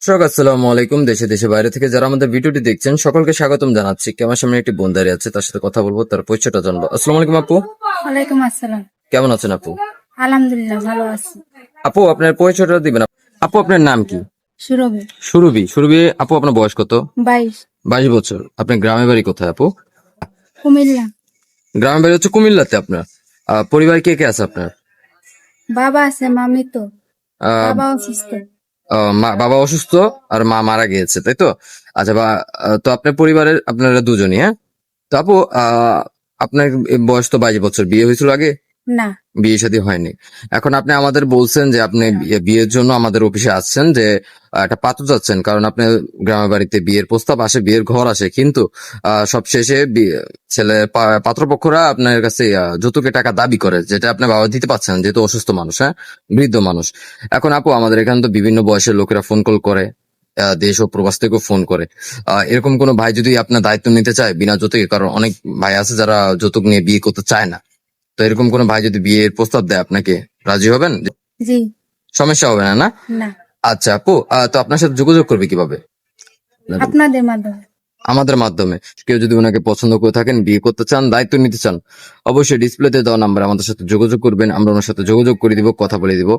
আসসালামু আলাইকুম। দেশে দেশে বাইরে থেকে যারা আমাদের ভিডিওটি দেখছেন সকলকে স্বাগতম জানাচ্ছি। আমার সামনে একটি বোন দাঁড়িয়ে আছে, তার সাথে কথা বলবো, তার পরিচয়টা জানবো। আসসালামু আলাইকুম আপু, ওয়ালাইকুম আসসালাম। কেমন আছেন আপু? আলহামদুলিল্লাহ ভালো আছি। আপু আপনার পরিচয়টা দিবেন। আপু আপনার নাম কি? সুরভি। সুরভি। সুরভি আপু আপনার বয়স কত? 22। 22 বছর। আপনার গ্রামের বাড়ি কোথায় আপু? কুমিল্লা। গ্রামের বাড়ি হচ্ছে কুমিল্লাতে আপনার। পরিবার কে কে আছে আপনার? বাবা আছে, মামি তো। আহ, বাবা অসুস্থ। বাবা অসুস্থ আর মা মারা গিয়েছে, তাই তো? আচ্ছা তো আপনার পরিবারের আপনারা দুজনই, হ্যাঁ? তো আপু আপনার বয়স তো 22 বছর, বিয়ে হয়েছিল আগে? না। বিয়ে শাদী হয়নি। এখন আপনি আমাদের বলছেন যে আপনি বিয়ের জন্য আমাদের অফিসে আসছেন, যে একটা পাত্র চাচ্ছেন, কারণ আপনি গ্রামের বাড়িতে বিয়ের প্রস্তাব আসে, বিয়ের ঘর আসে, কিন্তু সবশেষে ছেলের পাত্রপক্ষরা আপনার কাছে যৌতুকের টাকা দাবি করে, যেটা আপনি বাবা দিতে পারছেন না, যেহেতু অসুস্থ মানুষ, হ্যাঁ, বৃদ্ধ মানুষ। এখন আপু আমাদের এখানে তো বিভিন্ন বয়সের লোকেরা ফোন কল করে, দেশ ও প্রবাস থেকেও ফোন করে। এরকম কোনো ভাই যদি আপনার দায়িত্ব নিতে চায় বিনা যৌতুকে, কারণ অনেক ভাই আছে যারা যৌতুক নিয়ে বিয়ে করতে চায় না, তো এরকম কোনো ভাই যদি বিয়ের প্রস্তাব দেয় আপনাকে, রাজি হবেন? জি। সমস্যা হবে না, না? না। আচ্ছা আপু, তো আপনার সাথে যোগাযোগ করবে কিভাবে? আপনাদের মাধ্যমে। আমাদের মাধ্যমে। কেউ যদি ওনাকে পছন্দ করে থাকেন, বিয়ে করতে চান, দায়িত্ব নিতে চান, অবশ্যই ডিসপ্লেতে দেওয়া নাম্বার আমাদের সাথে যোগাযোগ করবেন, আমরা ওনার সাথে যোগাযোগ করে দিব, কথা বলে দিব।